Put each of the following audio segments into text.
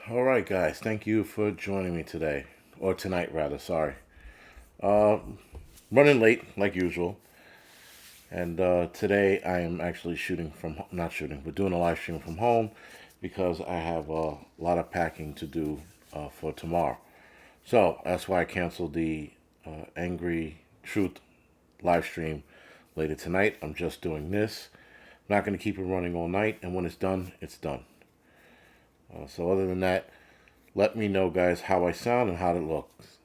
All right, guys. Thank you for joining me today, or tonight, rather. Sorry. Uh, Running late like usual, and today I am actually shooting from not shooting, but doing a live stream from home because I have a lot of packing to do for tomorrow. So that's why I canceled the Angry Truth live stream later tonight. I'm just doing this. I'm not going to keep it running all night, and when it's done, it's done. So other than that, let me know, guys, how I sound and how it looks.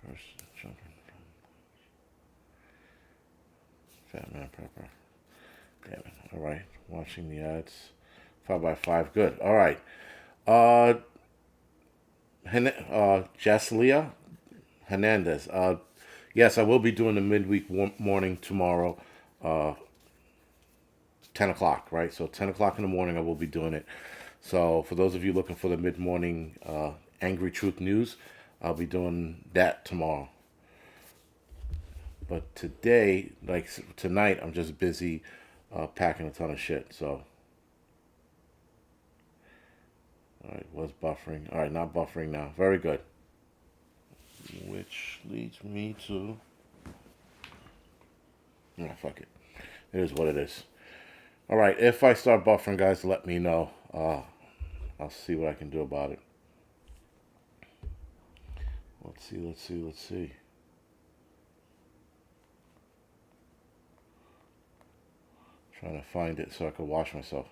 First, jumping from Fat Man Prepper. Damn it. All right. Watching the ads. 5x5. Good. All right. Uh, Jacelia Hernandez. Yes, I will be doing the midweek morning tomorrow. Uh, 10 o'clock, right? So 10 o'clock in the morning, I will be doing it. So for those of you looking for the mid morning Angry Truth news, I'll be doing that tomorrow. But today, like tonight, I'm just busy packing a ton of shit. So, all right, was buffering. All right, not buffering now. Very good. Which leads me to. Oh, fuck it. It is what it is. All right, if I start buffering, guys, let me know. I'll see what I can do about it. Let's see. Trying to find it so I can wash myself.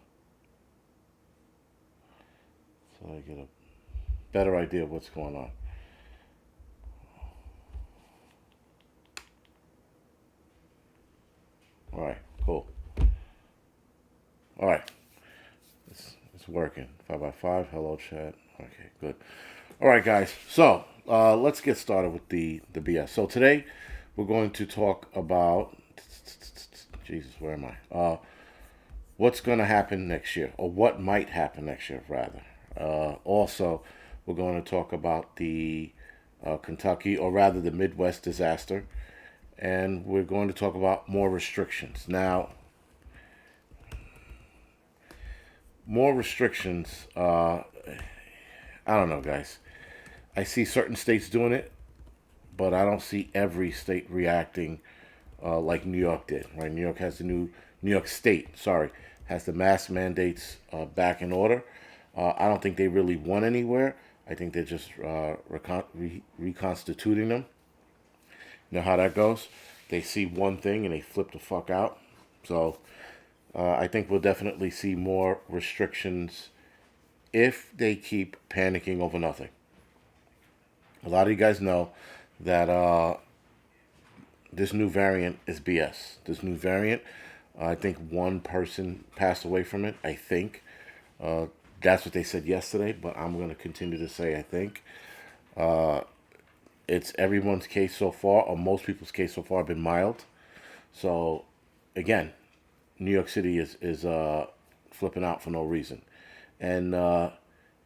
So I get a better idea of what's going on. All right, cool. All right, it's working. 5x5. Hello, chat. Okay, good. All right, guys. So let's get started with the BS. So today we're going to talk about Jesus. Where am I? What's going to happen next year, or what might happen next year, rather. Also, we're going to talk about the Kentucky, or rather the Midwest disaster, and we're going to talk about more restrictions. Now, more restrictions. I don't know, guys. I see certain states doing it, but I don't see every state reacting like New York did. Right? New York State. Sorry, has the mask mandates back in order. I don't think they really went anywhere. I think they're just reconstituting them. You know how that goes? They see one thing and they flip the fuck out. So I think we'll definitely see more restrictions if they keep panicking over nothing. A lot of you guys know that this new variant is BS. This new variant, I think one person passed away from it. I think uh, that's what they said yesterday, but I'm going to continue to say I think. It's everyone's case so far, or most people's case so far, been mild. So again, New York City is flipping out for no reason, and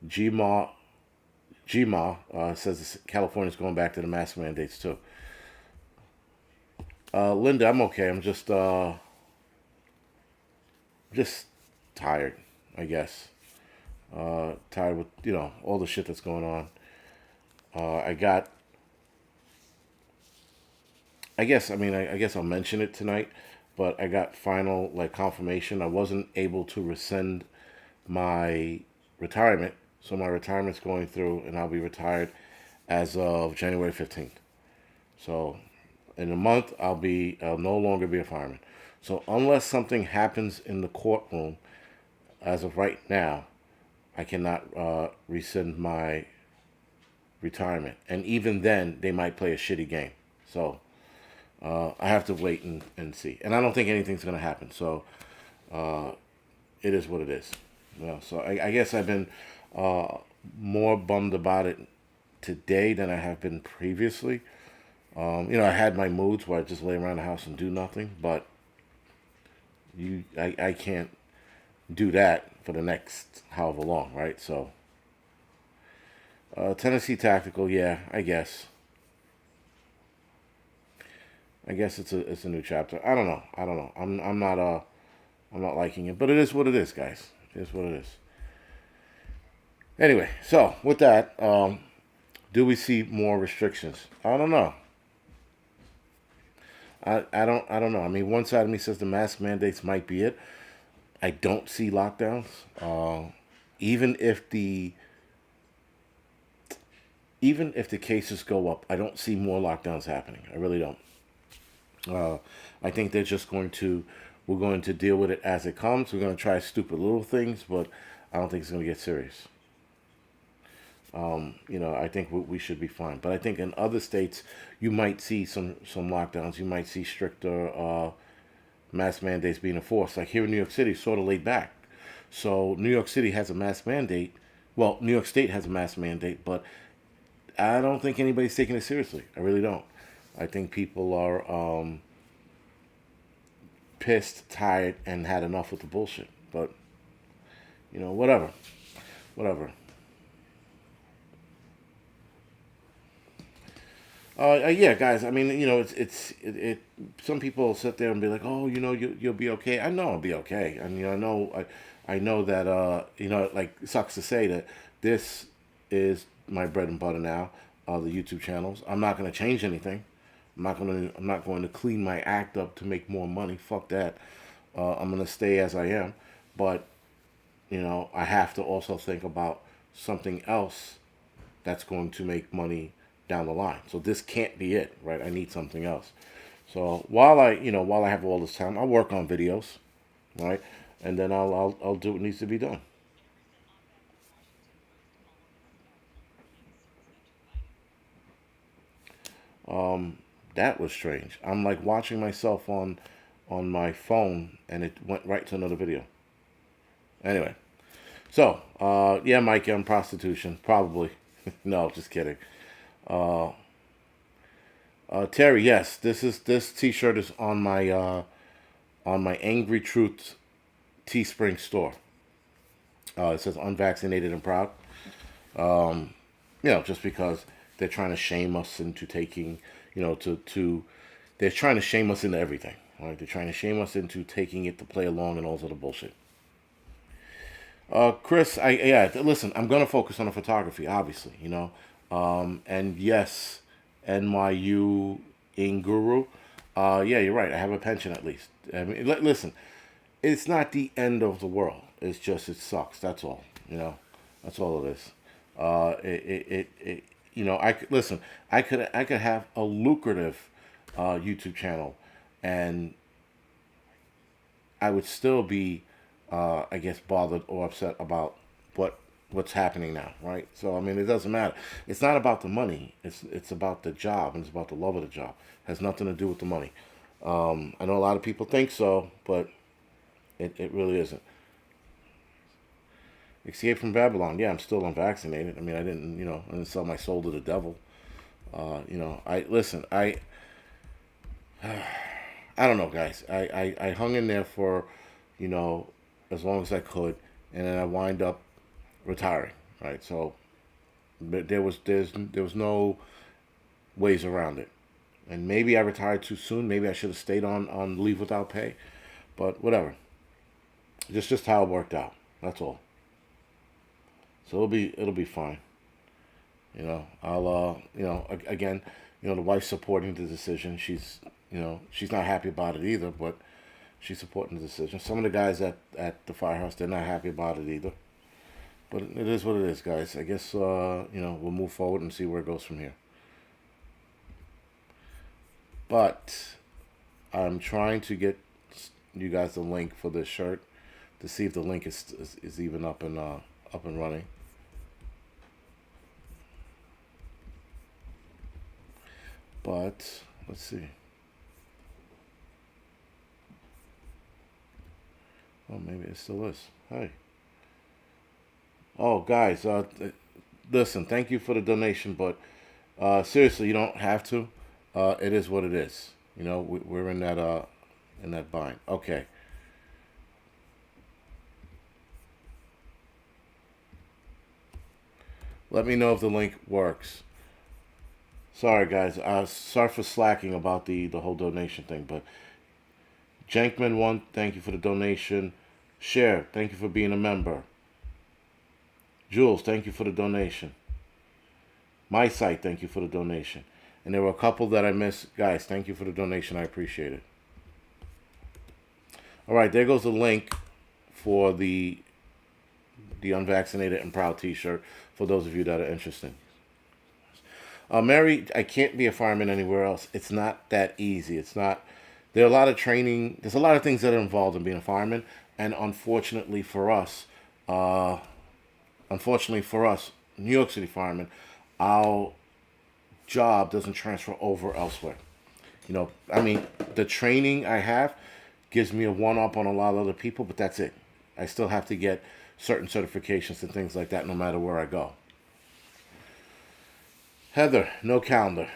GMA GMA says California's going back to the mask mandates too. Linda, I'm okay. I'm just tired, I guess. Tired with all the shit that's going on. I got. I guess I'll mention it tonight, but I got final like confirmation. I wasn't able to rescind my retirement, so my retirement's going through, and I'll be retired as of January 15th. So in a month, I'll no longer be a fireman. So unless something happens in the courtroom, as of right now, I cannot rescind my retirement. And even then, they might play a shitty game. So I have to wait and see. And I don't think anything's going to happen. So it is what it is. So I guess I've been uh, more bummed about it today than I have been previously. I had my moods where I just lay around the house and do nothing, but I can't do that for the next however long, right? So, Tennessee Tactical, yeah, I guess. I guess it's a new chapter. I don't know. I don't know. I'm not liking it, but it is what it is, guys. It is what it is. Anyway, so with that, do we see more restrictions? I don't know. I don't know. I mean, one side of me says the mask mandates might be it. I don't see lockdowns. Even if the even if the cases go up, I don't see more lockdowns happening. I really don't. Uh, I think they're just going to we're going to deal with it as it comes. We're going to try stupid little things, but I don't think it's going to get serious. I think we should be fine. But I think in other states, you might see some lockdowns. You might see stricter mask mandates being enforced. Like here in New York City, sort of laid back. So New York City has a mask mandate. Well, New York State has a mask mandate, but I don't think anybody's taking it seriously. I really don't. I think people are pissed, tired, and had enough with the bullshit. But whatever, whatever. Yeah, guys. I mean, some people sit there and be like, "Oh, you'll be okay." I know I'll be okay. I mean, I know that. Like, it sucks to say that this is my bread and butter now. The YouTube channels. I'm not going to change anything. I'm not going to clean my act up to make more money. Fuck that. I'm going to stay as I am. But I have to also think about something else that's going to make money down the line. So this can't be it, right? I need something else. So while I have all this time, I'll work on videos, right? And then I'll do what needs to be done. That was strange. I'm like watching myself on my phone, and it went right to another video. Anyway, so yeah, Mike, on prostitution, probably. No, just kidding. Uh, Terry, yes, this T-shirt is on my Angry Truth Teespring store. It says unvaccinated and proud. Just because they're trying to shame us into taking, they're trying to shame us into everything. Right? They're trying to shame us into taking it to play along and all this other bullshit. Chris, listen, I'm gonna focus on the photography, obviously, and yes, NYU in Guru. Yeah, you're right. I have a pension at least. I mean, listen, it's not the end of the world. It's just it sucks. That's all. That's all it is. I could listen. I could have a lucrative YouTube channel, and I would still be, I guess, bothered or upset about what's happening now, right? So I mean, it doesn't matter. It's not about the money. It's about the job, and it's about the love of the job. It has nothing to do with the money. I know a lot of people think so, but it really isn't. Escape from Babylon. Yeah, I'm still unvaccinated. I mean, I didn't sell my soul to the devil. I listen. I don't know, guys. I hung in there for, you know, as long as I could, and then I wind up retiring. Right. So, but there was no ways around it. And maybe I retired too soon. Maybe I should have stayed on leave without pay. But whatever. Just how it worked out. That's all. So it'll be fine. I'll again, the wife's supporting the decision. She's not happy about it either, but she's supporting the decision. Some of the guys at the firehouse, they're not happy about it either. But it is what it is, guys. I guess we'll move forward and see where it goes from here. But I'm trying to get you guys the link for this shirt to see if the link is even up and running. But let's see. Oh, maybe it still is. Hey. Oh, guys. Listen. Thank you for the donation, but seriously, you don't have to. It is what it is. We're in that bind. Okay. Let me know if the link works. Sorry, guys. Sorry for slacking about the whole donation thing. But Jankman1, thank you for the donation. Share, thank you for being a member. Jules, thank you for the donation. My site, thank you for the donation. And there were a couple that I missed. Guys, thank you for the donation. I appreciate it. All right, there goes the link for the unvaccinated and proud T-shirt for those of you that are interested. Mary, I can't be a fireman anywhere else. It's not that easy. It's not. There are a lot of training. There's a lot of things that are involved in being a fireman, and uh, unfortunately for us, New York City firemen, our job doesn't transfer over elsewhere. I mean, the training I have gives me a one up on a lot of other people, but that's it. I still have to get certain certifications and things like that no matter where I go. Heather, no calendar.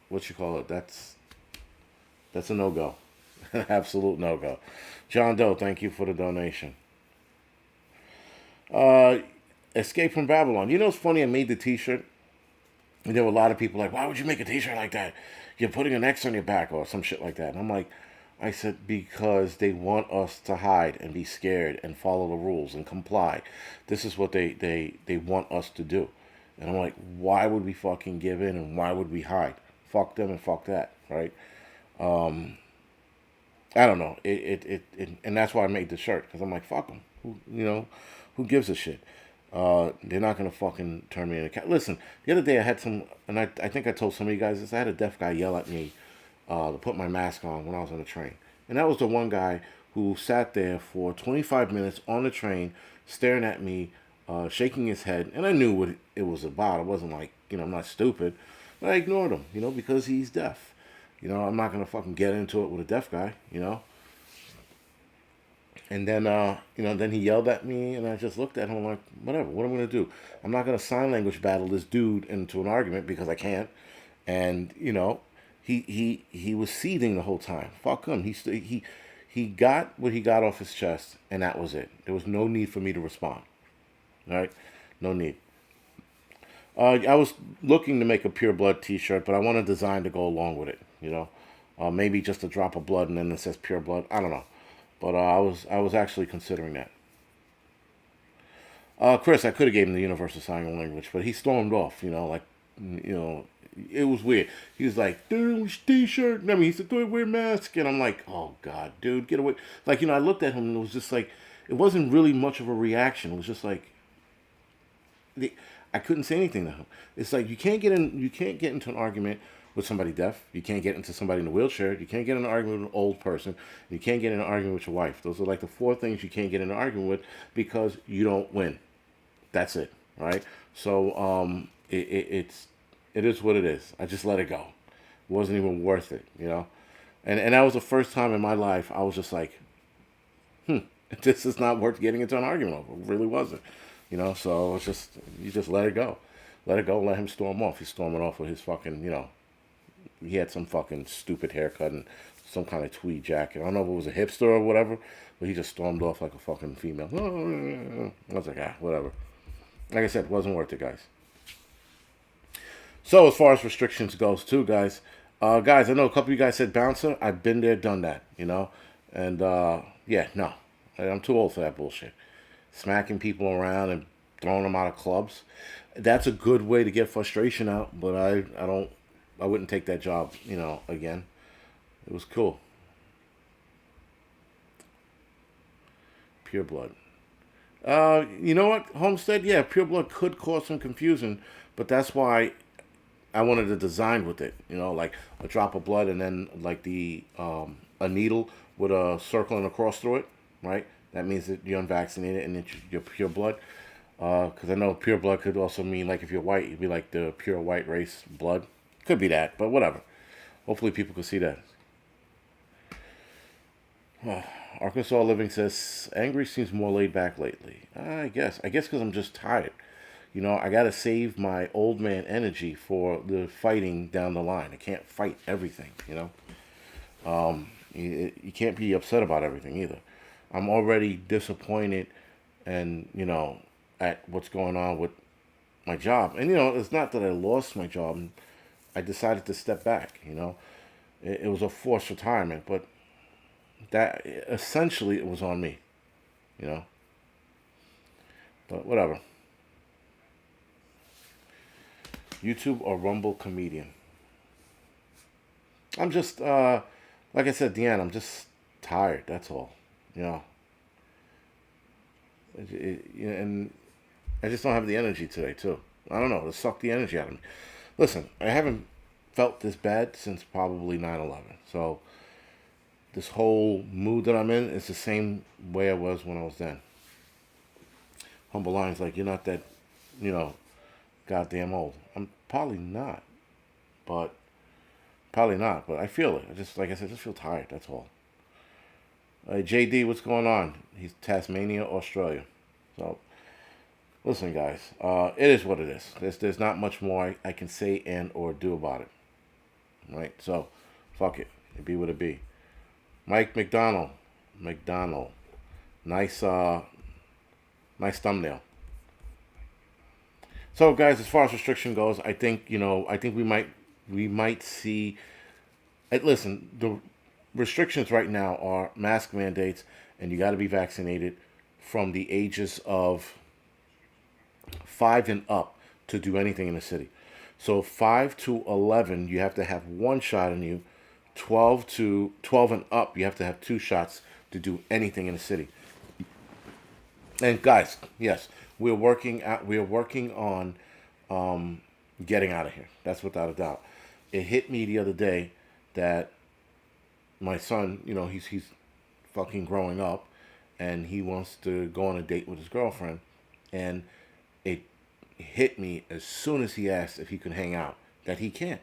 What you call it? That's a no go. Absolute no go. John Doe, thank you for the donation. Uh, Escape from Babylon. You know, it's funny. I made the T-shirt, and there were a lot of people like, "Why would you make a T-shirt like that? You're putting an X on your back or some shit like that." And I'm like, I said because they want us to hide and be scared and follow the rules and comply. This is what they want us to do. And I'm like, why would we fucking give in and why would we hide? Fuck them and fuck that, right? Um, I don't know. And that's why I made the shirt because I'm like, fuck them. Who gives a shit? They're not gonna fucking turn me into a cat. Listen, the other day I had some, and I think I told some of you guys this. I had a deaf guy yell at me to put my mask on when I was on the train, and that was the one guy who sat there for 25 minutes on the train, staring at me, shaking his head, and I knew what it was about. I wasn't like, I'm not stupid, but I ignored him, because he's deaf. I'm not gonna fucking get into it with a deaf guy. And then, then he yelled at me, and I just looked at him like, whatever. What am I gonna do? I'm not gonna sign language battle this dude into an argument because I can't. And he was seething the whole time. Fuck him. He got what he got off his chest, and that was it. There was no need for me to respond. All right, no need. I was looking to make a pure blood T-shirt, but I want a design to go along with it. Maybe just a drop of blood, and then it says pure blood. I don't know. But I was actually considering that. Chris, I could have gave him the universal sign language, but he stormed off. It was weird. He was like, "Dude, T-shirt." I mean, he said, "Do wear mask?" And I'm like, "Oh God, dude, get away!" Like, I looked at him and it was just like, it wasn't really much of a reaction. It was just like, I couldn't say anything to him. It's like you can't get into an argument with somebody deaf. You can't get into somebody in a wheelchair. You can't get in an argument with an old person. You can't get in an argument with your wife. Those are like the four things you can't get in an argument with because you don't win. That's it, right? So it is what it is. I just let it go. It wasn't even worth it. And that was the first time in my life I was just like, this is not worth getting into an argument over. It really wasn't. So it's just, you just let it go. Let it go, let him storm off. He's storming off with his fucking, he had some fucking stupid haircut and some kind of tweed jacket. I don't know if it was a hipster or whatever, but he just stormed off like a fucking female. I was like, whatever. Like I said, it wasn't worth it, guys. So as far as restrictions goes, too, guys, I know a couple of you guys said bouncer. I've been there, done that, and yeah, no, I'm too old for that bullshit. Smacking people around and throwing them out of clubs. That's a good way to get frustration out, but I wouldn't take that job, again. It was cool. Pure blood. You know what, Homestead? Yeah, pure blood could cause some confusion, but that's why I wanted to design with it. Like a drop of blood and then like a needle with a circle and a cross through it, right? That means that you're unvaccinated and that you're pure blood. Because I know pure blood could also mean like if you're white, you'd be like the pure white race blood. Could be that, but whatever. Hopefully people can see that. Arkansas Living says, Angry seems more laid back lately. I guess because I'm just tired. I got to save my old man energy for the fighting down the line. I can't fight everything. You can't be upset about everything either. I'm already disappointed and, at what's going on with my job. And, it's not that I lost my job. I decided to step back. It was a forced retirement, but that essentially it was on me. You know, but whatever. YouTube or Rumble comedian. I'm just like I said, Deanne. I'm just tired. That's all. You know, and I just don't have the energy today too. I don't know. It sucked the energy out of me. Listen, I haven't felt this bad since probably 9/11. So this whole mood that I'm in is the same way I was when I was then. Humble Lines like you're not that, you know, goddamn old. I'm but probably not. But I feel it. I just like I said, I just feel tired. That's all. JD, what's going on? He's Tasmania, Australia. So listen, guys, it is what it is. There's not much more I can say and or do about it. Right? So fuck it. It be what it be. Mike McDonald, nice nice thumbnail. So guys, as far as restriction goes, I think we might see. Listen, the restrictions right now are mask mandates, and you got to be vaccinated from the ages of 5 and up to do anything in the city. So 5 to 11, you have to have one shot in you. 12 and up, you have to have two shots to do anything in the city. And guys, yes, we're working on getting out of here. That's without a doubt. It hit me the other day that my son, he's fucking growing up, and he wants to go on a date with his girlfriend, and it hit me as soon as he asked if he could hang out that he can't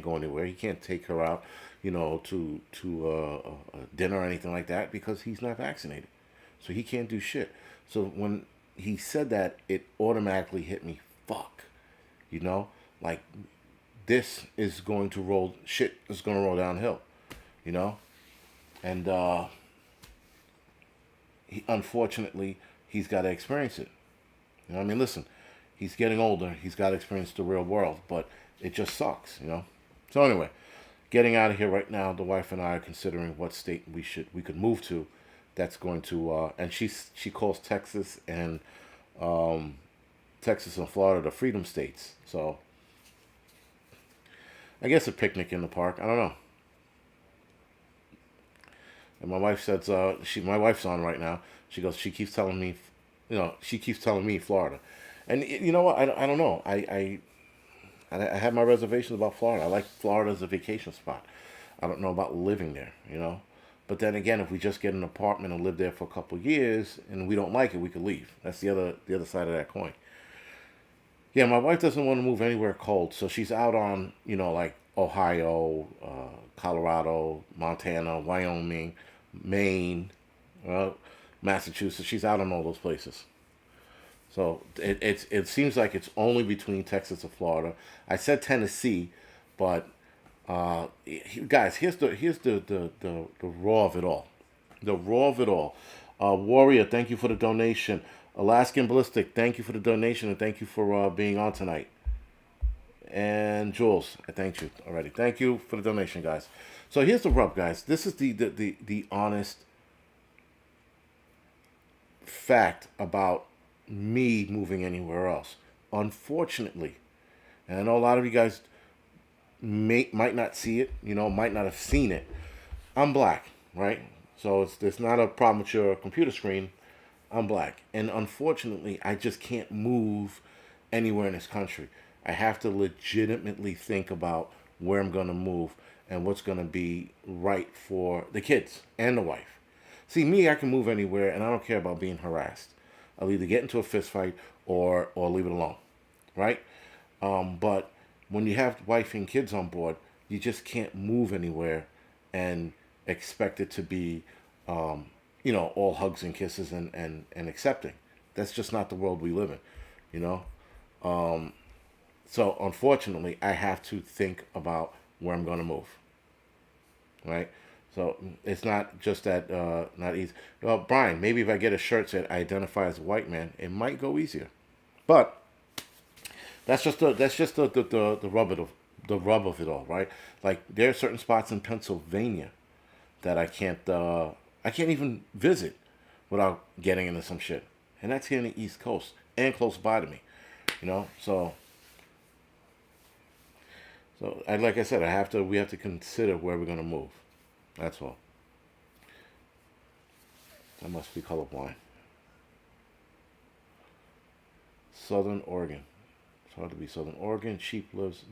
go anywhere. He can't take her out, to dinner or anything like that because he's not vaccinated. So he can't do shit. So when he said that, it automatically hit me. Fuck, like this is going to roll. Shit is going to roll downhill, you know, and unfortunately he's got to experience it. I mean, listen, he's getting older. He's got to experience the real world, but it just sucks. So anyway, getting out of here right now. The wife and I are considering what state we could move to. That's going to and she calls Texas and Florida the Freedom States. So I guess a picnic in the park. I don't know. And my wife says my wife's on right now. She goes. She keeps telling me Florida, and you know what? I don't know. I have my reservations about Florida. I like Florida as a vacation spot. I don't know about living there. But then again, if we just get an apartment and live there for a couple of years and we don't like it, we could leave. That's the other side of that coin. Yeah, my wife doesn't want to move anywhere cold, so she's out on like Ohio, Colorado, Montana, Wyoming, Maine, uh, Massachusetts. She's out on all those places. So it seems like it's only between Texas and Florida. I said Tennessee, but guys, here's the raw of it all. The raw of it all. Warrior, thank you for the donation. Alaskan Ballistic, thank you for the donation and thank you for being on tonight. And Jules, I thanked you already. Thank you for the donation, guys. So here's the rub, guys. This is the honest fact about me moving anywhere else. Unfortunately, and I know a lot of you guys might not see it, might not have seen it. I'm black, right? So it's not a problem with your computer screen. I'm black. And unfortunately, I just can't move anywhere in this country. I have to legitimately think about where I'm going to move and what's going to be right for the kids and the wife. See, me, I can move anywhere and I don't care about being harassed. I'll either get into a fist fight or leave it alone, right? But when you have wife and kids on board, you just can't move anywhere and expect it to be, all hugs and kisses and accepting. That's just not the world we live in, you know? So unfortunately, I have to think about where I'm going to move, right? So it's not just that not easy. Well, Brian, maybe if I get a shirt that I identify as a white man, it might go easier. But that's just the rub of the rub of it all, right? Like there are certain spots in Pennsylvania that I can't even visit without getting into some shit, and that's here in the East Coast and close by to me, you know. Like I said, we have to consider where we're gonna move. That's all. I must be colorblind. Southern Oregon. It's hard to be Southern Oregon. Sheep lives.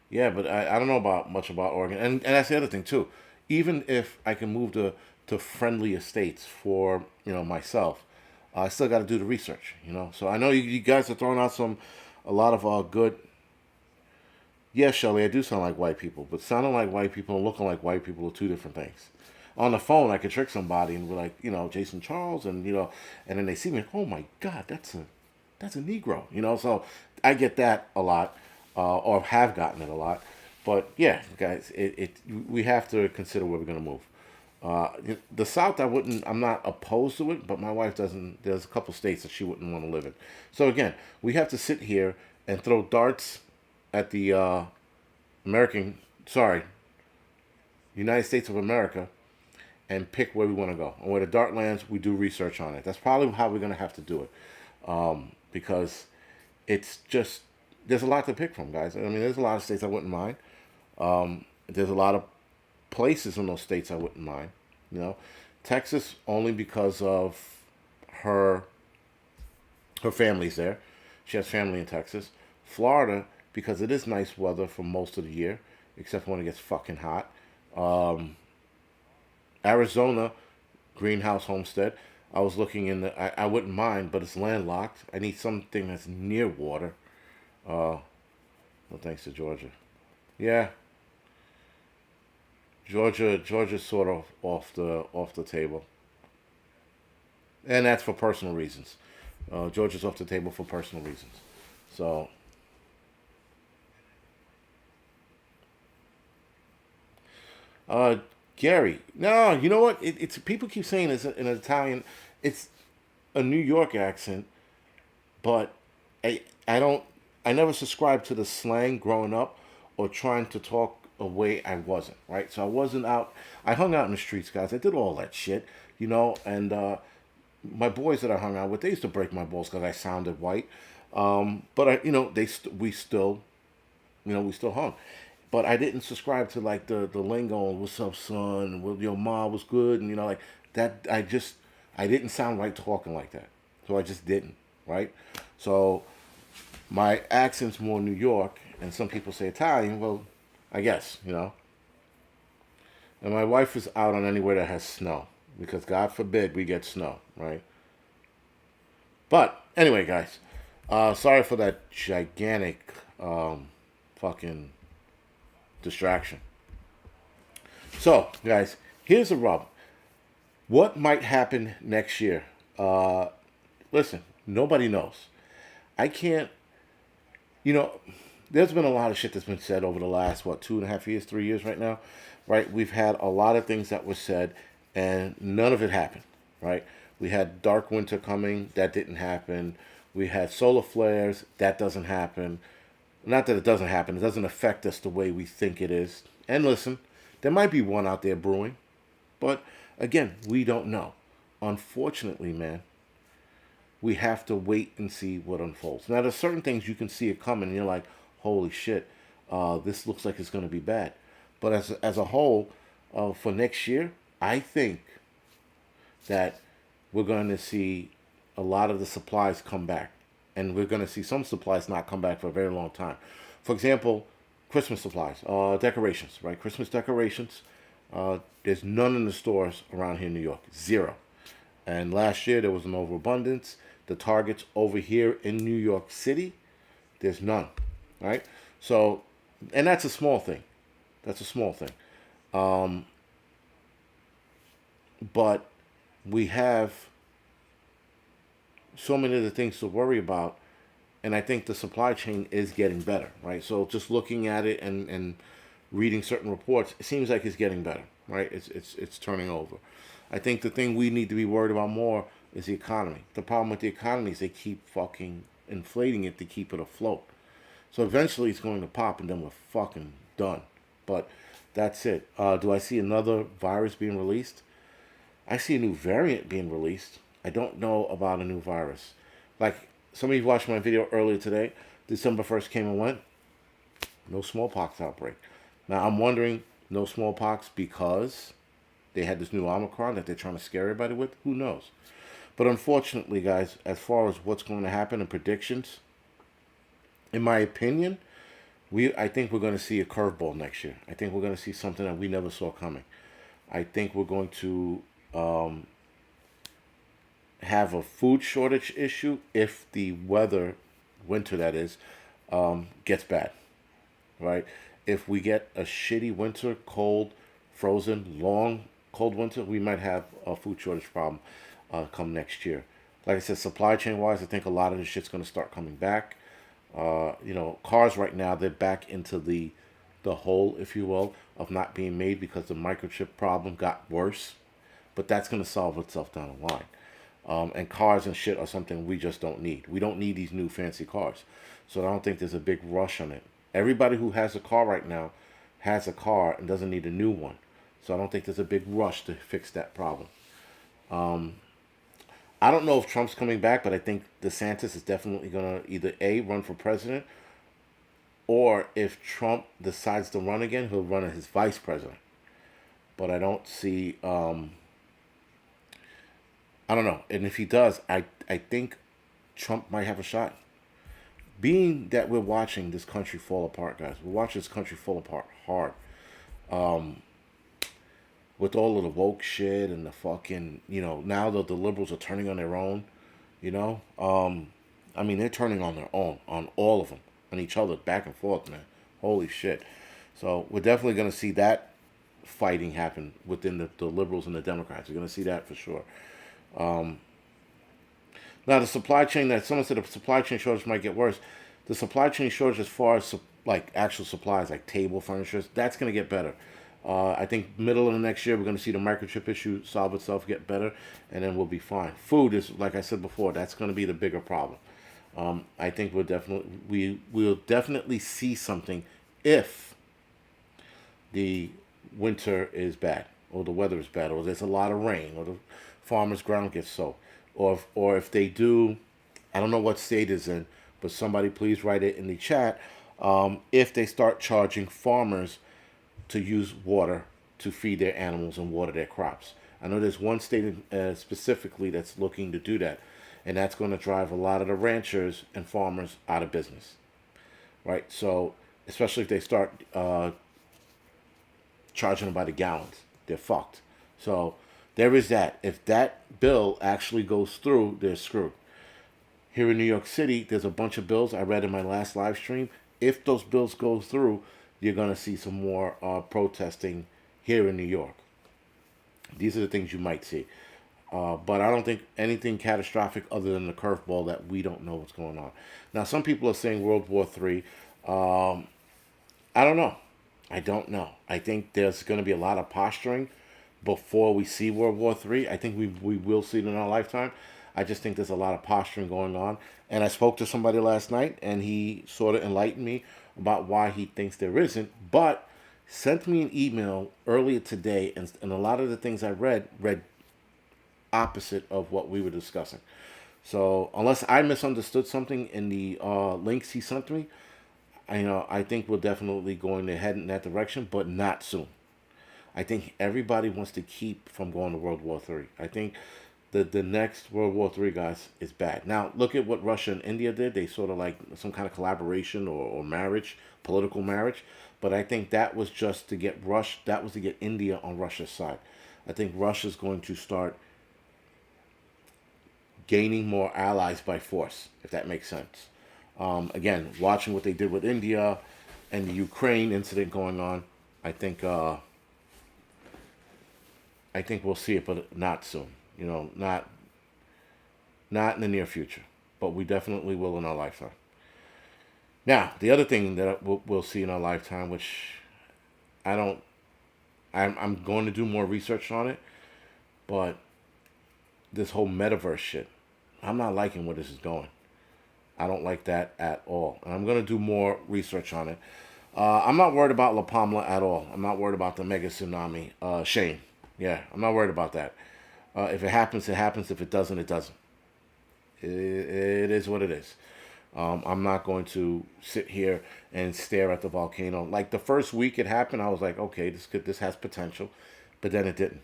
Yeah, but I don't know about much about Oregon, and that's the other thing too. Even if I can move to friendly estates for myself, I still got to do the research. So I know you guys are throwing out a lot of good. Yes, Shelley, I do sound like white people, but sounding like white people and looking like white people are two different things. On the phone, I could trick somebody and be like, Jason Charles, and then they see me, oh my God, that's a Negro, So I get that a lot, or have gotten it a lot. But yeah, guys, we have to consider where we're gonna move. The South, I'm not opposed to it, but my wife doesn't. There's a couple states that she wouldn't want to live in. So again, we have to sit here and throw darts at the American, sorry, United States of America, and pick where we want to go. And where the dart lands, we do research on it. That's probably how we're gonna have to do it, because it's just there's a lot to pick from, guys. I mean, there's a lot of states I wouldn't mind. There's a lot of places in those states I wouldn't mind. You know, Texas only because of her her family's there. She has family in Texas. Florida because it is nice weather for most of the year, except when it gets fucking hot. Um, Arizona, greenhouse homestead. I was looking in I wouldn't mind, but it's landlocked. I need something that's near water. Uh, no thanks to Georgia. Yeah, Georgia's sort of off the table, and that's for personal reasons. Georgia's off the table for personal reasons. So, uh, Gary, no, you know what? It's people keep saying it's an Italian. It's a New York accent, but I don't I never subscribed to the slang growing up or trying to talk a way I wasn't, right? So I wasn't out. I hung out in the streets, guys. I did all that shit, and my boys that I hung out with, they used to break my balls because I sounded white. But we still hung. But I didn't subscribe to like the lingo. What's up, son? Well, your mom was good, and like that. I didn't sound right talking like that, so I just didn't, right? So my accent's more New York, and some people say Italian. Well, I guess. And my wife is out on anywhere that has snow because God forbid we get snow, right? But anyway, guys, sorry for that gigantic fucking distraction. So, guys, here's the rub. What might happen next year? Listen, nobody knows. I can't, you know, there's been a lot of shit that's been said over the last, 2.5 years, 3 years right now, right? We've had a lot of things that were said, and none of it happened, right? We had dark winter coming, that didn't happen. We had solar flares, that doesn't happen. Not that it doesn't happen, it doesn't affect us the way we think it is. And listen, there might be one out there brewing, but again, we don't know. Unfortunately, man, we have to wait and see what unfolds. Now, there's certain things you can see it coming, and you're like, holy shit, this looks like it's going to be bad. But as a whole, for next year, I think that we're going to see a lot of the supplies come back. And we're going to see some supplies not come back for a very long time. For example, Christmas supplies, decorations, right? Christmas decorations. There's none in the stores around here in New York. Zero. And last year there was an overabundance. The Targets over here in New York City, there's none, right? So, and that's a small thing. That's a small thing. Um, but we have so many other things to worry about, and I think the supply chain is getting better, right? So just looking at it and reading certain reports, it seems like it's getting better, right? It's turning over. I think the thing we need to be worried about more is the economy. The problem with the economy is they keep fucking inflating it to keep it afloat. So eventually it's going to pop, and then we're fucking done. But that's it. Do I see another virus being released? I see a new variant being released. I don't know about a new virus. Like, some of you watched my video earlier today. December 1st came and went. No smallpox outbreak. Now, I'm wondering, no smallpox because they had this new Omicron that they're trying to scare everybody with? Who knows? But unfortunately, guys, as far as what's going to happen in predictions, in my opinion, I think we're going to see a curveball next year. I think we're going to see something that we never saw coming. I think we're going to have a food shortage issue if the weather, winter that is, gets bad, right? If we get a shitty winter, cold, frozen, long, cold winter, we might have a food shortage problem come next year. Like I said, supply chain wise, I think a lot of this shit's going to start coming back. Cars right now, they're back into the hole, if you will, of not being made because the microchip problem got worse. But that's going to solve itself down the line. And cars and shit are something we just don't need. We don't need these new fancy cars. So I don't think there's a big rush on it. Everybody who has a car right now has a car and doesn't need a new one. So I don't think there's a big rush to fix that problem. I don't know if Trump's coming back, but I think DeSantis is definitely going to either A, run for president, or if Trump decides to run again, he'll run as his vice president. But I don't see, I don't know. And if he does, I think Trump might have a shot. Being that we're watching this country fall apart, guys, we're watching this country fall apart hard. With all of the woke shit and the fucking, now that the liberals are turning on their own, they're turning on their own, on all of them, on each other, back and forth, man. Holy shit. So we're definitely going to see that fighting happen within the liberals and the Democrats. We're going to see that for sure. Now, the supply chain, that someone said the supply chain shortage might get worse. The supply chain shortage as far as like actual supplies, like table furniture, that's going to get better. I think middle of the next year, we're going to see the microchip issue solve itself, get better, and then we'll be fine. Food is, like I said before, that's going to be the bigger problem. I think we'll definitely see something if the winter is bad, or the weather is bad, or there's a lot of rain, or the farmer's ground gets soaked, or if they do, I don't know what state is in, but somebody please write it in the chat. If they start charging farmers to use water to feed their animals and water their crops. I know there's one state specifically that's looking to do that, and that's going to drive a lot of the ranchers and farmers out of business, right? So, especially if they start charging them by the gallons, they're fucked. So, there is that. If that bill actually goes through, they're screwed. Here in New York City, there's a bunch of bills I read in my last live stream. If those bills go through, you're going to see some more protesting here in New York. These are the things you might see. But I don't think anything catastrophic other than the curveball that we don't know what's going on. Now, some people are saying World War III. I don't know. I don't know. I think there's going to be a lot of posturing before we see World War III. I think we will see it in our lifetime. I just think there's a lot of posturing going on. And I spoke to somebody last night, and he sort of enlightened me about why he thinks there isn't, but sent me an email earlier today, and a lot of the things I read opposite of what we were discussing. So unless I misunderstood something in the links he sent me, I think we're definitely going to head in that direction, but not soon. I think everybody wants to keep from going to World War III. I think the next World War III, guys, is bad. Now, look at what Russia and India did. They sort of like some kind of collaboration or marriage, political marriage. But I think that was just to get that was to get India on Russia's side. I think Russia's going to start gaining more allies by force, if that makes sense. Again, watching what they did with India and the Ukraine incident going on, I think we'll see it, but not soon. Not in the near future, but we definitely will in our lifetime. Now, the other thing that we'll see in our lifetime, which I'm going to do more research on it, but this whole metaverse shit, I'm not liking where this is going. I don't like that at all. And I'm going to do more research on it. I'm not worried about La Palma at all. I'm not worried about the mega tsunami. Shane. Yeah, I'm not worried about that. If it happens, it happens. If it doesn't, it doesn't. It is what it is. I'm not going to sit here and stare at the volcano. Like the first week it happened, I was like, okay, this has potential, but then it didn't.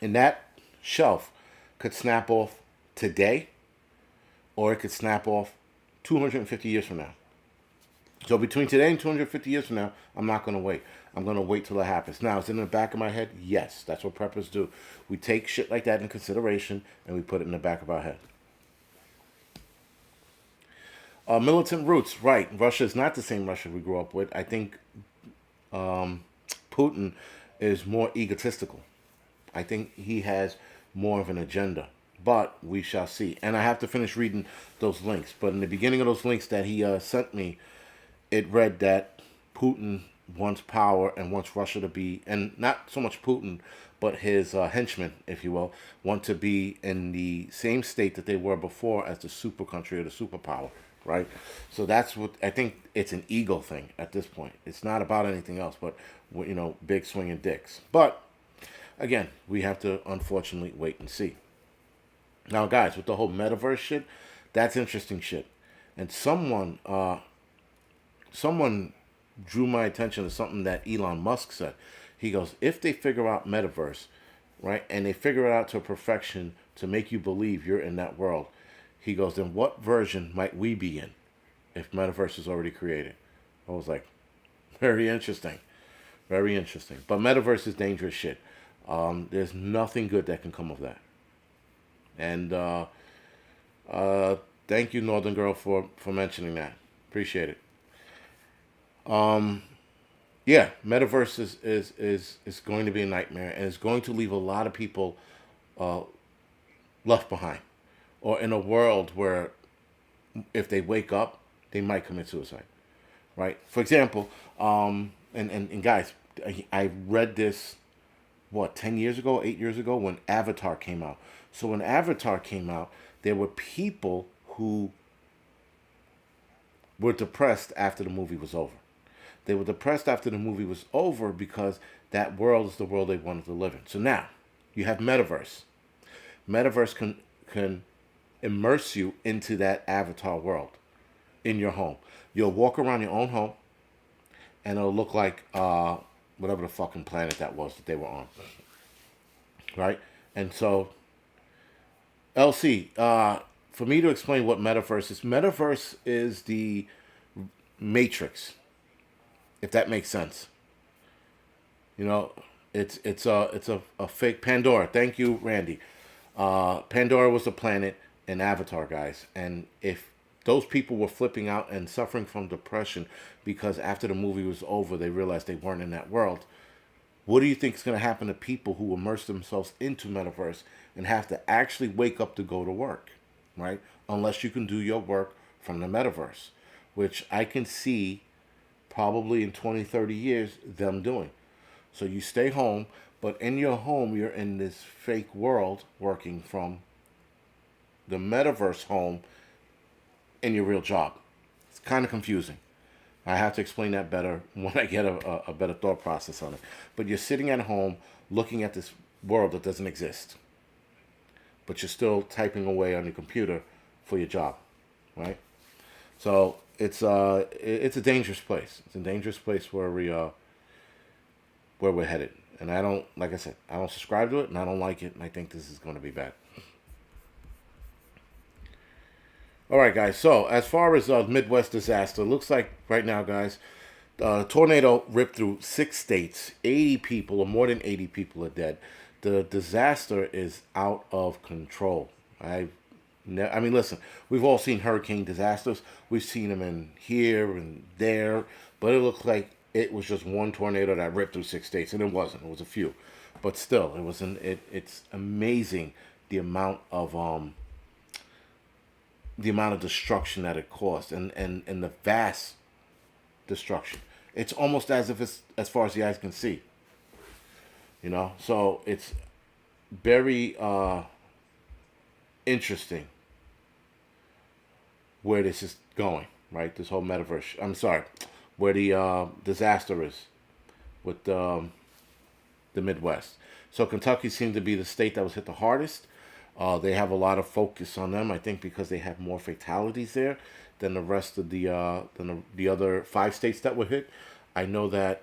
And that shelf could snap off today, or it could snap off 250 years from now. So between today and 250 years from now, I'm not going to wait. I'm going to wait till it happens. Now, is it in the back of my head? Yes, that's what preppers do. We take shit like that in consideration and we put it in the back of our head. Militant roots, right. Russia is not the same Russia we grew up with. I think Putin is more egotistical. I think he has more of an agenda. But we shall see. And I have to finish reading those links. But in the beginning of those links that he sent me, it read that Putin wants power and wants Russia to be, and not so much Putin, but his henchmen, if you will, want to be in the same state that they were before as the super country or the superpower, right? So that's what I think. It's an ego thing at this point. It's not about anything else, but big swinging dicks. But again, we have to unfortunately wait and see. Now, guys, with the whole metaverse shit, that's interesting shit. And someone drew my attention to something that Elon Musk said. He goes, if they figure out metaverse, right, and they figure it out to perfection to make you believe you're in that world, he goes, then what version might we be in if metaverse is already created? I was like, very interesting. Very interesting. But metaverse is dangerous shit. There's nothing good that can come of that. And thank you, Northern Girl, for mentioning that. Appreciate it. Yeah, metaverse is going to be a nightmare, and it's going to leave a lot of people uh, left behind, or in a world where if they wake up, they might commit suicide. Right? For example, and guys, I read this what 10 years ago, 8 years ago when Avatar came out. So when Avatar came out, there were people who were depressed after the movie was over. They were depressed after the movie was over because that world is the world they wanted to live in. So now you have metaverse. Metaverse can immerse you into that avatar world in your home. You'll walk around your own home, and it'll look like whatever the fucking planet that was that they were on, right? And so, LC, for me to explain what metaverse is the matrix, if that makes sense. You know, it's a fake Pandora. Thank you, Randy. Pandora was a planet in Avatar, guys, and if those people were flipping out and suffering from depression because after the movie was over, they realized they weren't in that world. What do you think is going to happen to people who immerse themselves into metaverse and have to actually wake up to go to work, right? Unless you can do your work from the metaverse, which I can see probably in 20, 30 years them doing. So you stay home, but in your home, you're in this fake world working from the metaverse home in your real job. It's kind of confusing. I have to explain that better when I get a better thought process on it. But you're sitting at home looking at this world that doesn't exist, but you're still typing away on your computer for your job, right? So it's a dangerous place. It's a dangerous place where we're headed. And I don't, like I said, I don't subscribe to it, and I don't like it, and I think this is going to be bad. All right, guys. So as far as Midwest disaster, looks like right now, guys, tornado ripped through 6 states. 80 people, or more than 80 people, are dead. The disaster is out of control. I mean, listen, we've all seen hurricane disasters. We've seen them in here and there, but it looks like it was just one tornado that ripped through 6 states, and it wasn't. It was a few, but still, it was it's amazing the amount of destruction that it caused, and the vast destruction. It's almost as if it's as far as the eyes can see. So it's very interesting where this is going, right? This whole metaverse. I'm sorry, where the disaster is with the Midwest. So Kentucky seemed to be the state that was hit the hardest. They have a lot of focus on them, I think, because they have more fatalities there than the rest of the other 5 states that were hit. I know that.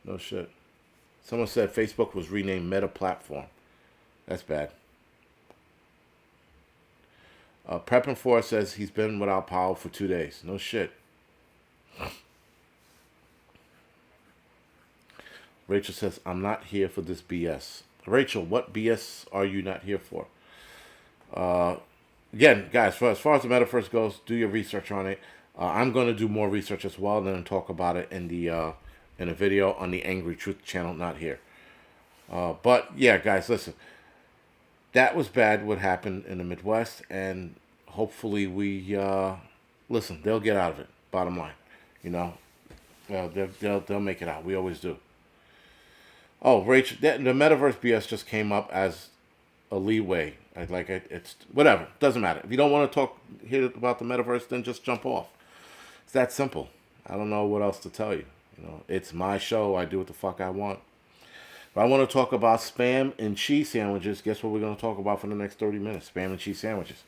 No shit. Someone said Facebook was renamed Meta Platform. That's bad. Prepping for says he's been without power for 2 days. No shit. Rachel says, I'm not here for this BS. Rachel, what BS are you not here for? Again, guys, as far as the metaverse goes, do your research on it. I'm going to do more research as well, and then talk about it in a video on the Angry Truth channel, not here. But yeah, guys, listen. That was bad what happened in the Midwest, and hopefully listen, they'll get out of it, bottom line. You know, they'll make it out. We always do. Oh, Rachel, the metaverse BS just came up as a leeway. It's whatever. Doesn't matter. If you don't want to hear about the metaverse, then just jump off. It's that simple. I don't know what else to tell you. You know, it's my show. I do what the fuck I want. If I want to talk about spam and cheese sandwiches, guess what we're going to talk about for the next 30 minutes? Spam and cheese sandwiches.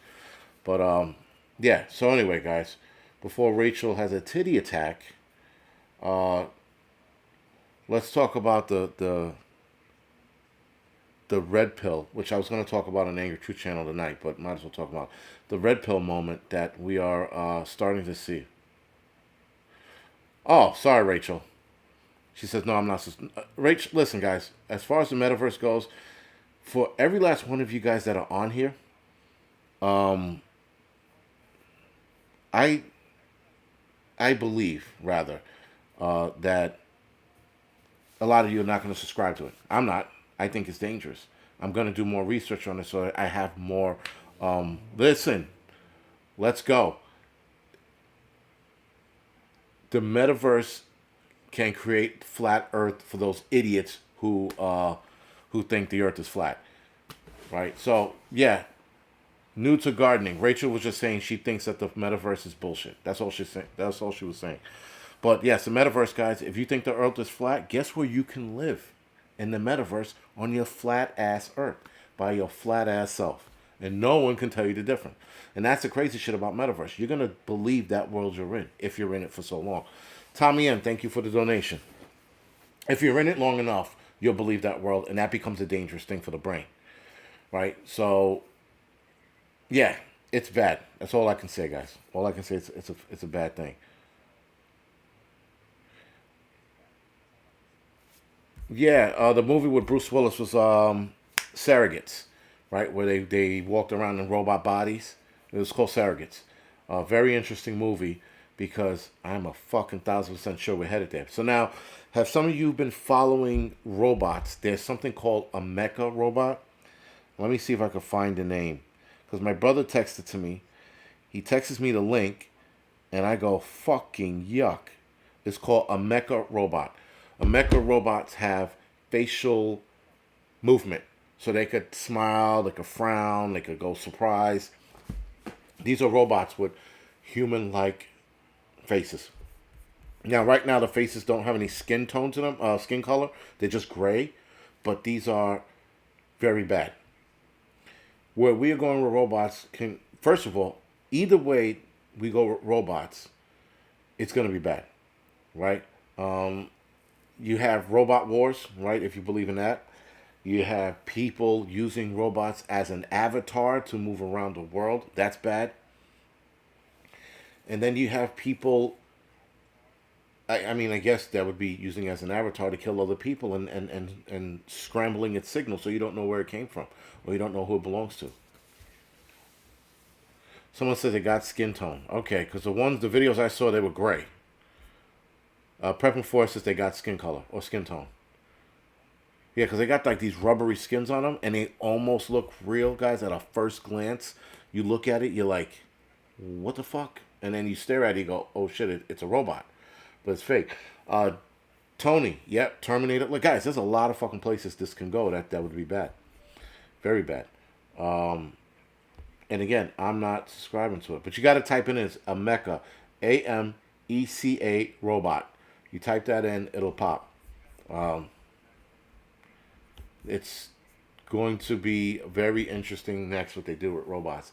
But, yeah. So anyway, guys, before Rachel has a titty attack, let's talk about the red pill, which I was going to talk about on Angry Truth Channel tonight, but might as well talk about the red pill moment that we are starting to see. Oh, sorry, Rachel. She says, no, I'm not. Rachel, listen, guys, as far as the metaverse goes, for every last one of you guys that are on here, I believe, rather, that a lot of you are not going to subscribe to it. I'm not. I think it's dangerous. I'm going to do more research on it so I have more. Listen, let's go. The metaverse can create flat Earth for those idiots who think the Earth is flat, right? So yeah, new to gardening. Rachel was just saying she thinks that the metaverse is bullshit. That's all she's saying. That's all she was saying. But yes, the metaverse, guys. If you think the Earth is flat, guess where you can live in the metaverse on your flat ass Earth by your flat ass self, and no one can tell you the difference. And that's the crazy shit about metaverse. You're gonna believe that world you're in if you're in it for so long. Tommy M, thank you for the donation. If you're in it long enough, you'll believe that world, and that becomes a dangerous thing for the brain, right? So, yeah, it's bad. That's all I can say, guys. All I can say is it's a bad thing. Yeah, the movie with Bruce Willis was Surrogates, right? Where they walked around in robot bodies. It was called Surrogates. Very interesting movie because I'm a fucking 1,000% sure we're headed there. So now, have some of you been following robots? There's something called a mecha robot. Let me see if I can find the name. Because my brother texted to me. He texts me the link, and I go, fucking yuck. It's called a mecha robot. A mecha robots have facial movement. So they could smile, they could frown, they could go surprised. These are robots with human-like faces. Now, right now, the faces don't have any skin tone to them, skin color. They're just gray. But these are very bad. Where we are going with robots can, first of all, either way we go with robots, it's going to be bad, right? You have robot wars, right? If you believe in that. You have people using robots as an avatar to move around the world. That's bad. And then you have people, I mean, I guess that would be using as an avatar to kill other people and scrambling its signal so you don't know where it came from or you don't know who it belongs to. Someone says they got skin tone. Okay, because the videos I saw, they were gray. Prepping for says they got skin color or skin tone. Yeah, because they got like these rubbery skins on them and they almost look real, guys. At a first glance, you look at it, you're like, what the fuck? And then you stare at it, you go, oh shit, it's a robot. But it's fake. Tony, yep, Terminator. Look, guys, there's a lot of fucking places this can go that would be bad. Very bad. And again, I'm not subscribing to it. But you got to type in as a mecha, AMECA robot. You type that in, it'll pop. Um, it's going to be very interesting next what they do with robots,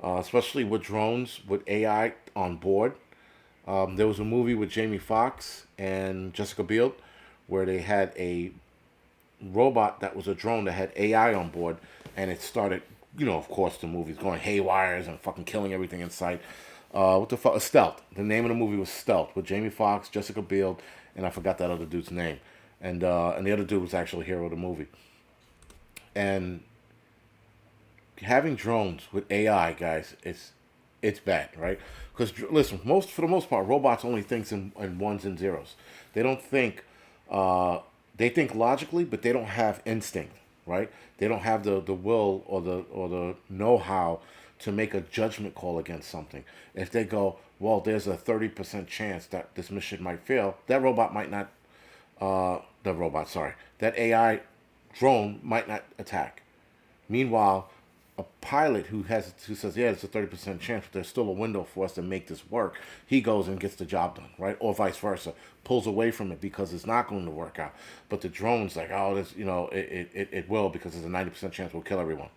especially with drones with AI on board. There was a movie with Jamie Foxx and Jessica Biel where they had a robot that was a drone that had AI on board, and it started, of course, the movie's going haywires and fucking killing everything in sight. What the fuck? Stealth. The name of the movie was Stealth with Jamie Foxx, Jessica Biel, and I forgot that other dude's name. And the other dude was actually a hero of the movie. And having drones with AI, guys, it's bad, right? Because listen, for the most part, robots only think in ones and zeros. They don't think. They think logically, but they don't have instinct, right? They don't have the will or the know how to make a judgment call against something. If they go, well, there's a 30% chance that this mission might fail, that robot might not. The robot, sorry, that AI drone might not attack. Meanwhile, a pilot who says, yeah, it's a 30% chance, but there's still a window for us to make this work. He goes and gets the job done, right? Or vice versa, pulls away from it because it's not going to work out. But the drone's like, oh, this, it will because there's a 90% chance we'll kill everyone.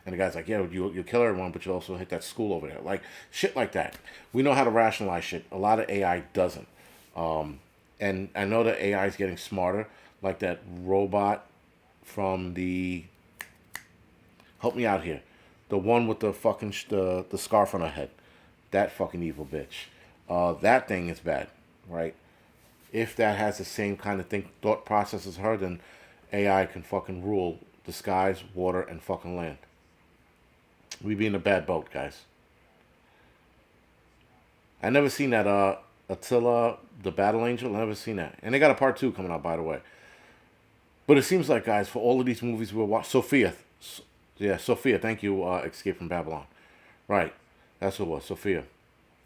And the guy's like, yeah, you'll kill everyone, but you'll also hit that school over there. Like, shit like that. We know how to rationalize shit. A lot of AI doesn't. And I know that AI is getting smarter, like that robot from the help me out here. The one with the fucking the scarf on her head. That fucking evil bitch. That thing is bad, right? If that has the same kind of thought process as her, then AI can fucking rule the skies, water, and fucking land. We be in a bad boat, guys. I never seen that Attila the Battle Angel. I never seen that, and they got a part two coming out, by the way. But it seems like, guys, for all of these movies we're watching, Sophia, yeah, Sophia. Thank you, Escape from Babylon. Right, that's what it was, Sophia.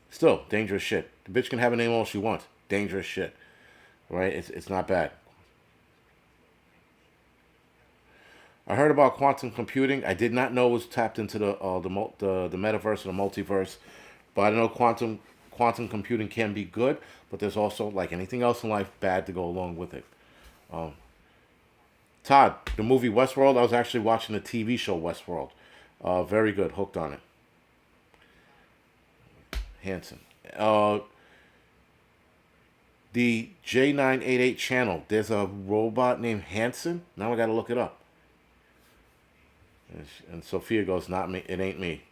Still dangerous shit. The bitch can have a name all she wants. Dangerous shit. Right? It's not bad. I heard about quantum computing. I did not know it was tapped into the metaverse or the multiverse, but I know quantum computing can be good, but there's also, like anything else in life, bad to go along with it. Um, Todd, the movie Westworld. I was actually watching the TV show Westworld. Very good. Hooked on it. Hanson. The J988 channel. There's a robot named Hanson. Now I got to look it up. And Sophia goes, "Not me. It ain't me."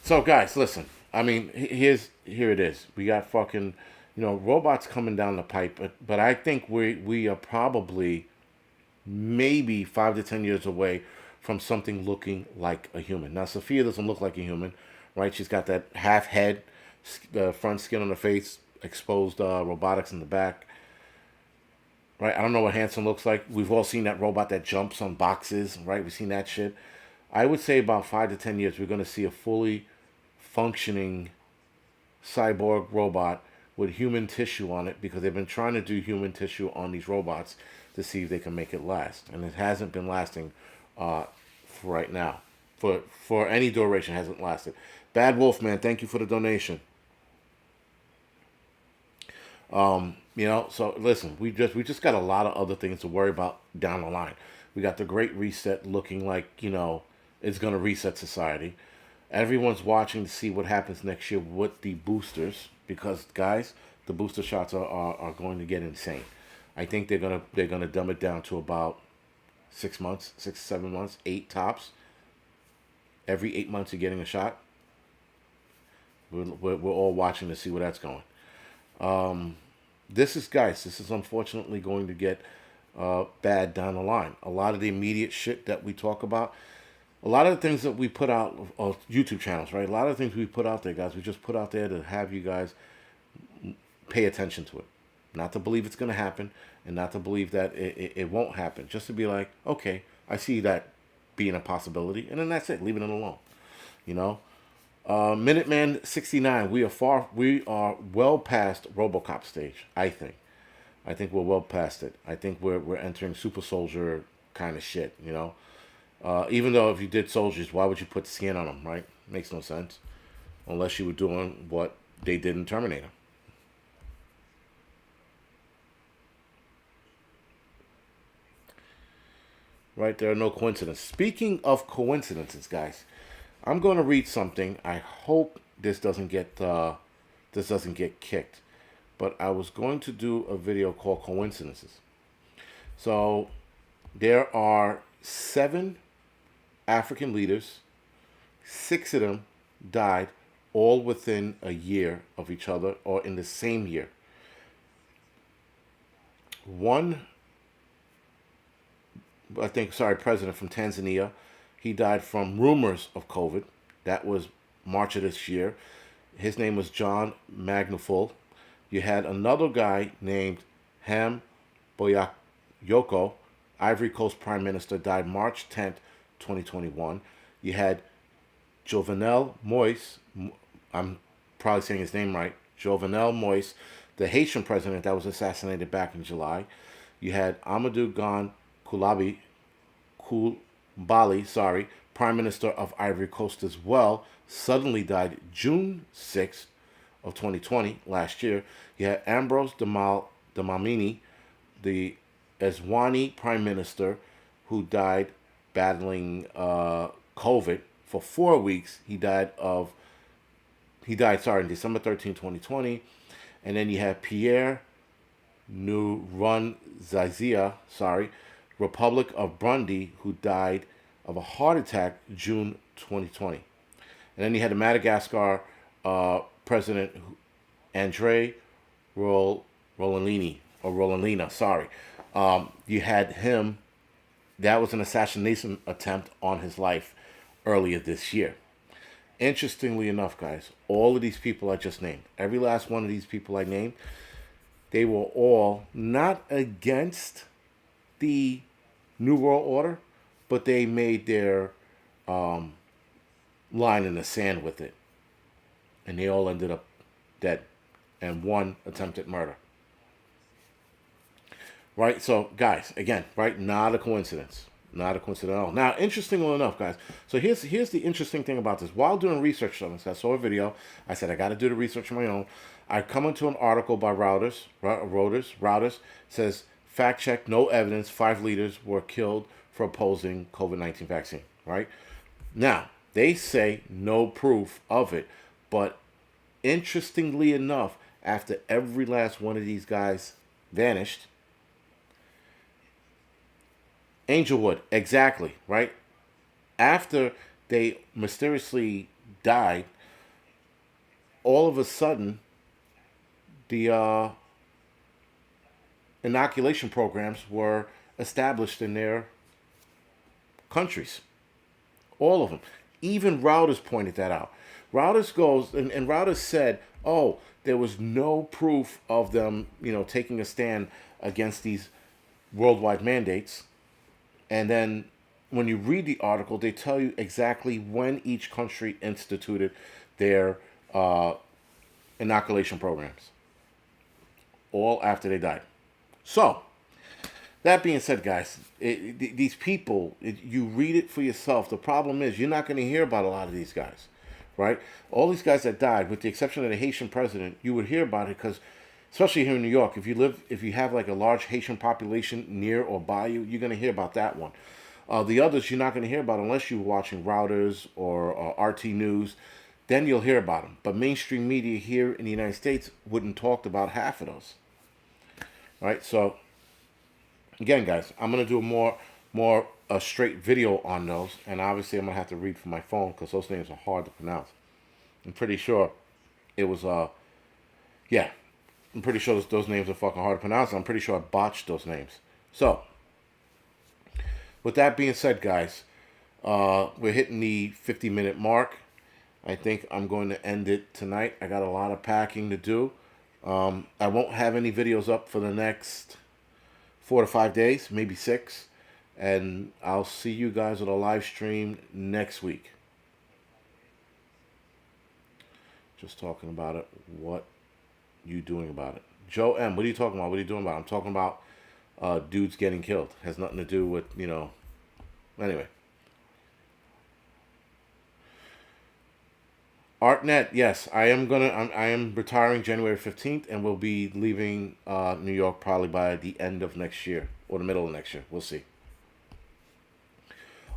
So, guys, listen. I mean, here it is. We got fucking, robots coming down the pipe. But I think we are probably maybe 5 to 10 years away from something looking like a human. Now, Sophia doesn't look like a human, right? She's got that half head, the front skin on the face, exposed robotics in the back, right? I don't know what Hanson looks like. We've all seen that robot that jumps on boxes, right? We've seen that shit. I would say about 5 to 10 years, we're going to see a fully functioning cyborg robot with human tissue on it because they've been trying to do human tissue on these robots to see if they can make it last, and it hasn't been lasting for right now. For any duration, hasn't lasted. Bad Wolf Man, thank you for the donation. So listen, we just got a lot of other things to worry about down the line. We got the Great Reset looking like it's gonna reset society. Everyone's watching to see what happens next year with the boosters because, guys, the booster shots are going to get insane. I think they're gonna dumb it down to about 6 months, 6 7 months, 8 tops. Every 8 months you're getting a shot. We're all watching to see where that's going. This is unfortunately going to get bad down the line. A lot of the immediate shit that we talk about, a lot of the things that we put out of YouTube channels, right? A lot of the things we put out there, guys, we just put out there to have you guys pay attention to it. Not to believe it's going to happen and not to believe that it won't happen. Just to be like, okay, I see that being a possibility. And then that's it. Leaving it alone. You know? Minuteman 69. We are well past RoboCop stage, I think. I think we're well past it. I think we're entering super soldier kind of shit, you know? Even though if you did soldiers, why would you put skin on them, right? Makes no sense. Unless you were doing what they did in Terminator. Right? There are no coincidences. Speaking of coincidences, guys, I'm going to read something. I hope this doesn't get kicked. But I was going to do a video called Coincidences. So there are 7 African leaders. 6 of them died all within a year of each other or in the same year. One, I think, sorry, president from Tanzania, he died from rumors of COVID. That was March of this year. His name was John Magnuful. You had another guy named Ham Boyayoko, Ivory Coast Prime Minister, died March 10th, 2021. You had Jovenel Moise, I'm probably saying his name right, Jovenel Moise, the Haitian president that was assassinated back in July. You had Amadou Gon Coulibaly, sorry, Prime Minister of Ivory Coast as well, suddenly died June 6th of 2020, last year. You had Ambrose Dlamini, the Eswatini Prime Minister, who died battling COVID for 4 weeks. He died, sorry, on December 13, 2020. And then you had Pierre Nkurunziza, sorry, Republic of Burundi, who died of a heart attack June 2020. And then you had the Madagascar President Andre Rololina, sorry. You had him, that was an assassination attempt on his life earlier this year. Interestingly enough, guys, all of these people I just named, every last one of these people I named, they were all not against the New World Order, but they made their line in the sand with it. And they all ended up dead. And one attempted murder. Right? So, guys, again, right? Not a coincidence. Not a coincidence at all. Now, interestingly enough, guys, so here's the interesting thing about this. While doing research on this, I saw a video. I said, I got to do the research on my own. I come into an article by Reuters says, fact check, no evidence, 5 leaders were killed for opposing COVID-19 vaccine, right? Now, they say no proof of it, but interestingly enough, after every last one of these guys vanished, Angelwood, exactly, right? After they mysteriously died, all of a sudden, the inoculation programs were established in their countries. All of them. Even Reuters pointed that out. Reuters goes, and Reuters said, oh, there was no proof of them, taking a stand against these worldwide mandates. And then when you read the article, they tell you exactly when each country instituted their inoculation programs. All after they died. So, that being said, guys, these people, you read it for yourself. The problem is you're not going to hear about a lot of these guys, right? All these guys that died, with the exception of the Haitian president, you would hear about it because, especially here in New York, if you have like a large Haitian population near or by you, you're going to hear about that one. The others you're not going to hear about unless you're watching Reuters or RT News. Then you'll hear about them. But mainstream media here in the United States wouldn't talk about half of those. Right? So, again, guys, I'm going to do a straight video on those. And obviously, I'm going to have to read from my phone because those names are hard to pronounce. I'm pretty sure it was, yeah. I'm pretty sure those names are fucking hard to pronounce. I'm pretty sure I botched those names. So, with that being said, guys, we're hitting the 50-minute mark. I think I'm going to end it tonight. I got a lot of packing to do. I won't have any videos up for the next 4 to 5 days, maybe 6. And I'll see you guys on a live stream next week. Just talking about it. What you doing about it? Joe M, what are you talking about? What are you doing about it? I'm talking about dudes getting killed. Has nothing to do with, anyway. ArtNet, yes, I am retiring January 15th, and will be leaving New York probably by the end of next year or the middle of next year. We'll see.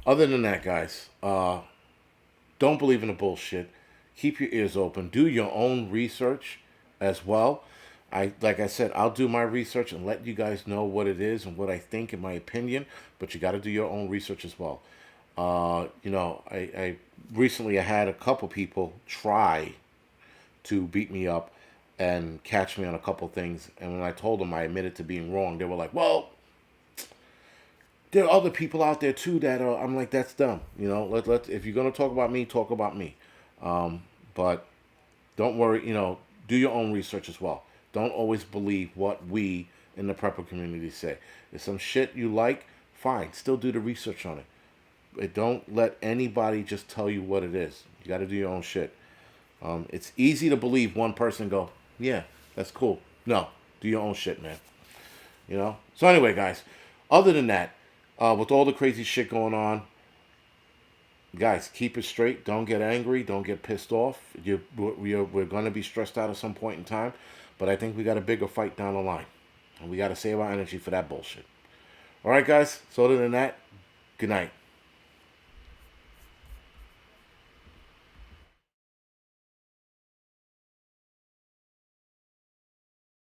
Other than that, guys, don't believe in the bullshit. Keep your ears open. Do your own research as well. Like I said, I'll do my research and let you guys know what it is and what I think in my opinion. But you got to do your own research as well. I recently I had a couple people try to beat me up and catch me on a couple things. And when I told them I admitted to being wrong, they were like, "Well, there are other people out there too that are." I'm like, "That's dumb. Let if you're gonna talk about me, talk about me." But don't worry. Do your own research as well. Don't always believe what we in the prepper community say. If some shit you like, fine. Still do the research on it. But don't let anybody just tell you what it is. You got to do your own shit. It's easy to believe one person and go, yeah, that's cool. No, do your own shit, man. So anyway, guys, other than that, with all the crazy shit going on, guys, keep it straight. Don't get angry. Don't get pissed off. We're going to be stressed out at some point in time, but I think we got a bigger fight down the line, and we got to save our energy for that bullshit. All right, guys. So other than that, good night.